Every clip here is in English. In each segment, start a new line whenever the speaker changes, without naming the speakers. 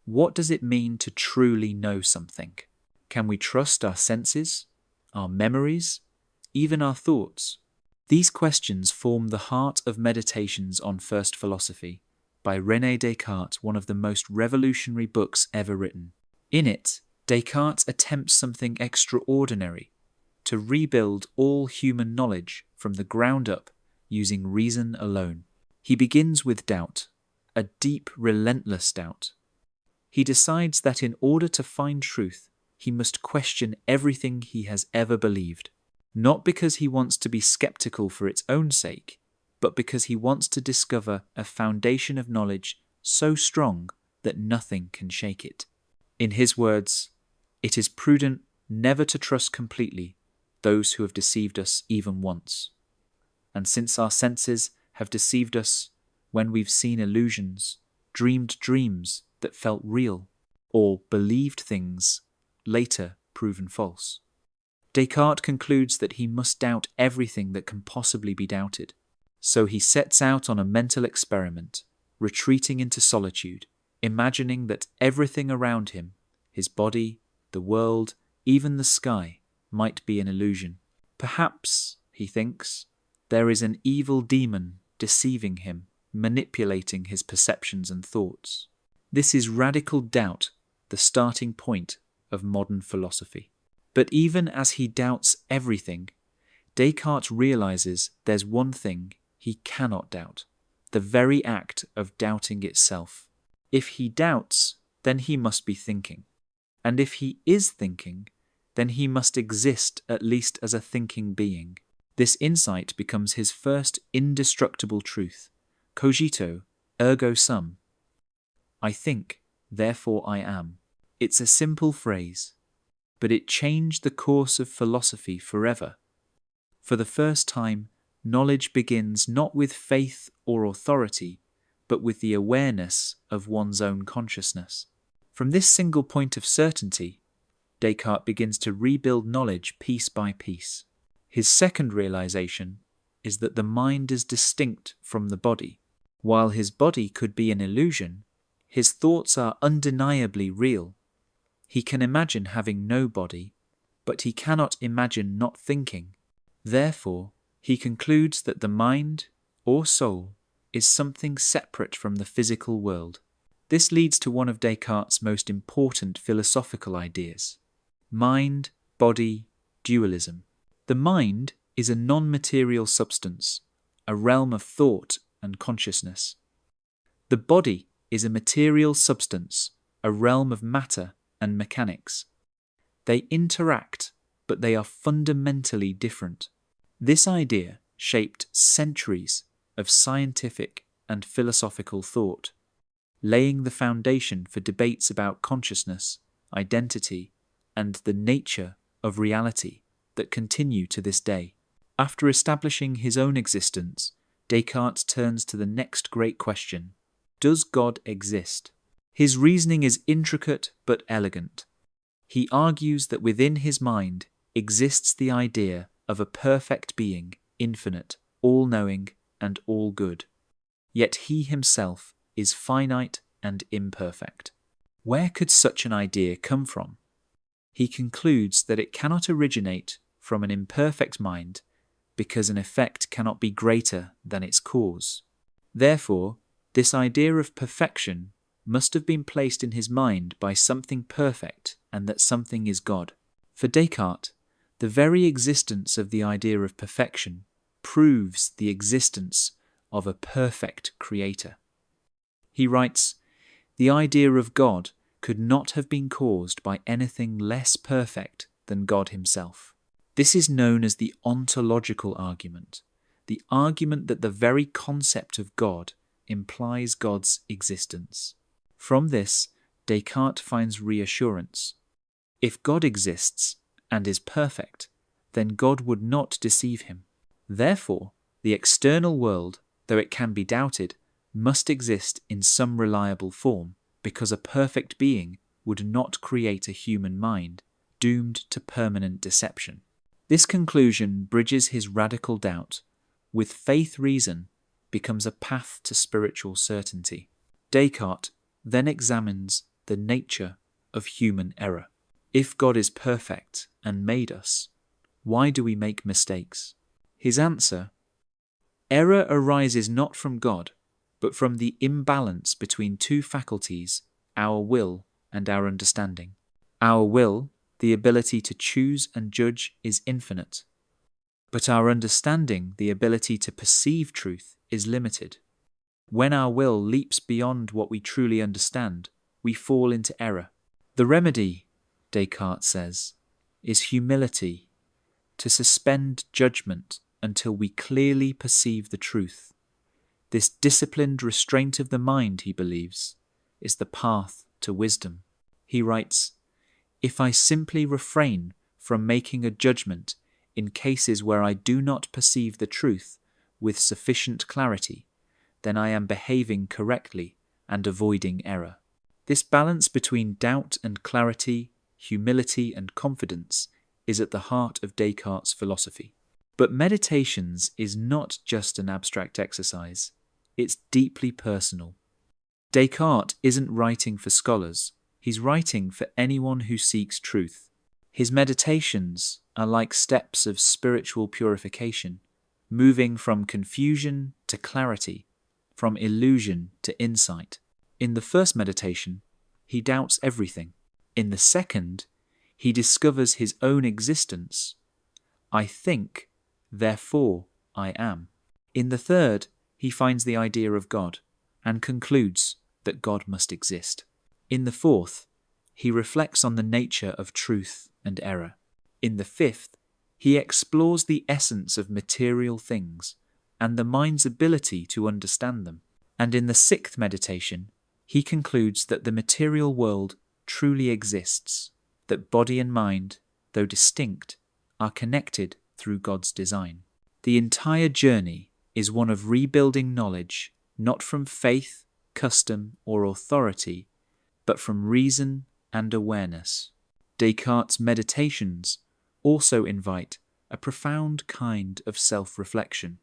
What does it mean to truly know something? Can we trust our senses, our memories, even our thoughts? These questions form the heart of Meditations on First Philosophy by René Descartes, one of the most revolutionary books ever written. In it, Descartes attempts something extraordinary: to rebuild all human knowledge from the ground up using reason alone. He begins with doubt, a deep, relentless doubt. He decides that in order to find truth, he must question everything he has ever believed, not because he wants to be skeptical for its own sake, but because he wants to discover a foundation of knowledge so strong that nothing can shake it. In his words, "It is prudent never to trust completely those who have deceived us even once. And since our senses have deceived us when we've seen illusions, dreamed dreams that felt real, or believed things later proven false." Descartes concludes that he must doubt everything that can possibly be doubted. So he sets out on a mental experiment, retreating into solitude, imagining that everything around him, his body, the world, even the sky, might be an illusion. Perhaps, he thinks, there is an evil demon deceiving him, manipulating his perceptions and thoughts. This is radical doubt, the starting point of modern philosophy. But even as he doubts everything, Descartes realizes there's one thing he cannot doubt: the very act of doubting itself. If he doubts, then he must be thinking. And if he is thinking, then he must exist at least as a thinking being. This insight becomes his first indestructible truth: cogito, ergo sum. I think, therefore I am. It's a simple phrase, but it changed the course of philosophy forever. For the first time, knowledge begins not with faith or authority, but with the awareness of one's own consciousness. From this single point of certainty, Descartes begins to rebuild knowledge piece by piece. His second realization is that the mind is distinct from the body. While his body could be an illusion, his thoughts are undeniably real. He can imagine having no body, but he cannot imagine not thinking. Therefore, he concludes that the mind, or soul, is something separate from the physical world. This leads to one of Descartes' most important philosophical ideas: mind-body dualism. The mind is a non-material substance, a realm of thought and consciousness. The body is a material substance, a realm of matter and mechanics. They interact, but they are fundamentally different. This idea shaped centuries of scientific and philosophical thought, laying the foundation for debates about consciousness, identity, and the nature of reality that continue to this day. After establishing his own existence, Descartes turns to the next great question: does God exist? His reasoning is intricate but elegant. He argues that within his mind exists the idea of a perfect being, infinite, all-knowing, and all-good. Yet he himself is finite and imperfect. Where could such an idea come from? He concludes that it cannot originate from an imperfect mind because an effect cannot be greater than its cause. Therefore, this idea of perfection must have been placed in his mind by something perfect, and that something is God. For Descartes, the very existence of the idea of perfection proves the existence of a perfect creator. He writes, "The idea of God could not have been caused by anything less perfect than God himself." This is known as the ontological argument, the argument that the very concept of God implies God's existence. From this, Descartes finds reassurance. If God exists and is perfect, then God would not deceive him. Therefore, the external world, though it can be doubted, must exist in some reliable form, because a perfect being would not create a human mind, doomed to permanent deception. This conclusion bridges his radical doubt. With faith, reason becomes a path to spiritual certainty. Descartes then examines the nature of human error. If God is perfect and made us, why do we make mistakes? His answer: error arises not from God, but from the imbalance between two faculties, our will and our understanding. Our will, the ability to choose and judge, is infinite, but our understanding, the ability to perceive truth, is limited. When our will leaps beyond what we truly understand, we fall into error. The remedy, Descartes says, is humility, to suspend judgment until we clearly perceive the truth. This disciplined restraint of the mind, he believes, is the path to wisdom. He writes, "If I simply refrain from making a judgment in cases where I do not perceive the truth with sufficient clarity, then I am behaving correctly and avoiding error." This balance between doubt and clarity, humility and confidence, is at the heart of Descartes' philosophy. But Meditations is not just an abstract exercise, it's deeply personal. Descartes isn't writing for scholars, he's writing for anyone who seeks truth. His meditations are like steps of spiritual purification, moving from confusion to clarity, from illusion to insight. In the first meditation, he doubts everything. In the second, he discovers his own existence. I think, therefore I am. In the third, he finds the idea of God and concludes that God must exist. In the fourth, he reflects on the nature of truth and error. In the fifth, he explores the essence of material things and the mind's ability to understand them. And in the sixth meditation, he concludes that the material world truly exists, that body and mind, though distinct, are connected through God's design. The entire journey is one of rebuilding knowledge, not from faith, custom, or authority, but from reason and awareness. Descartes' meditations also invite a profound kind of self-reflection.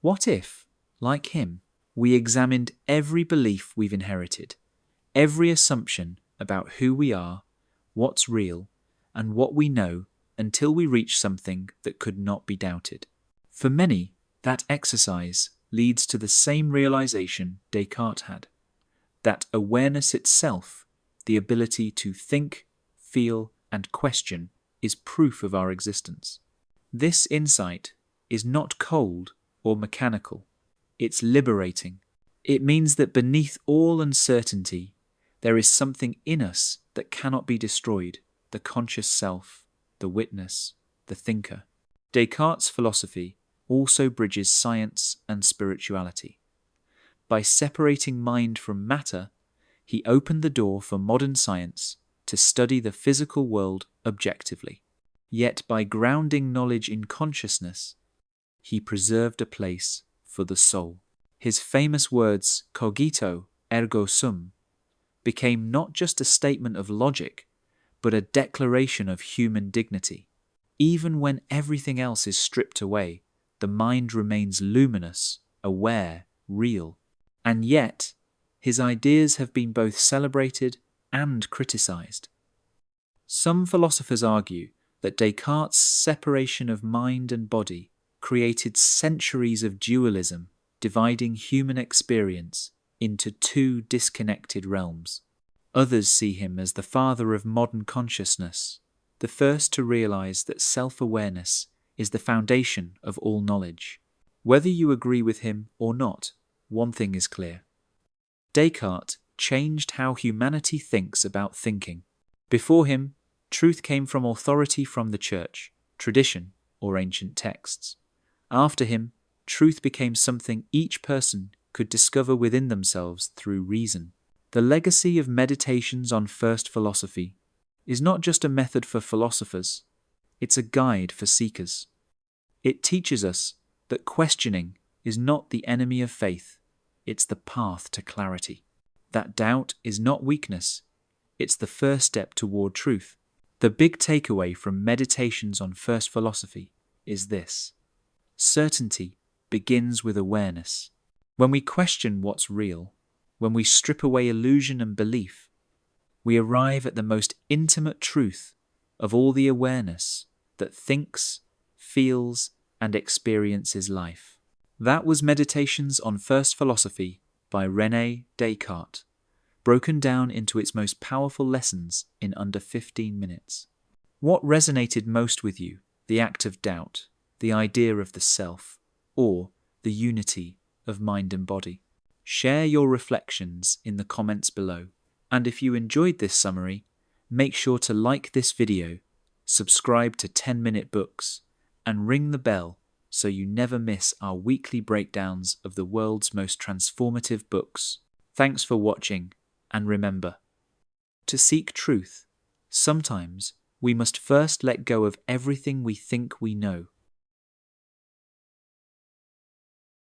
What if, like him, we examined every belief we've inherited, every assumption about who we are, what's real, and what we know until we reach something that could not be doubted? For many, that exercise leads to the same realization Descartes had, that awareness itself, the ability to think, feel, and question, is proof of our existence. This insight is not cold or mechanical. It's liberating. It means that beneath all uncertainty, there is something in us that cannot be destroyed, the conscious self, the witness, the thinker. Descartes' philosophy also bridges science and spirituality. By separating mind from matter, he opened the door for modern science to study the physical world objectively. Yet by grounding knowledge in consciousness, he preserved a place for the soul. His famous words, cogito ergo sum, became not just a statement of logic, but a declaration of human dignity. Even when everything else is stripped away, the mind remains luminous, aware, real. And yet, his ideas have been both celebrated and criticized. Some philosophers argue that Descartes' separation of mind and body created centuries of dualism, dividing human experience into two disconnected realms. Others see him as the father of modern consciousness, the first to realize that self-awareness is the foundation of all knowledge. Whether you agree with him or not, one thing is clear. Descartes changed how humanity thinks about thinking. Before him, truth came from authority from the church, tradition, or ancient texts. After him, truth became something each person could discover within themselves through reason. The legacy of Meditations on First Philosophy is not just a method for philosophers, it's a guide for seekers. It teaches us that questioning is not the enemy of faith, it's the path to clarity. That doubt is not weakness, it's the first step toward truth. The big takeaway from Meditations on First Philosophy is this: certainty begins with awareness. When we question what's real, when we strip away illusion and belief, we arrive at the most intimate truth of all the awareness that thinks, feels, and experiences life. That was Meditations on First Philosophy by René Descartes, broken down into its most powerful lessons in under 15 minutes. What resonated most with you, the act of doubt, the idea of the self, or the unity of mind and body? Share your reflections in the comments below. And if you enjoyed this summary, make sure to like this video, subscribe to 10-Minute Books, and ring the bell so you never miss our weekly breakdowns of the world's most transformative books. Thanks for watching, and remember, to seek truth, sometimes we must first let go of everything we think we know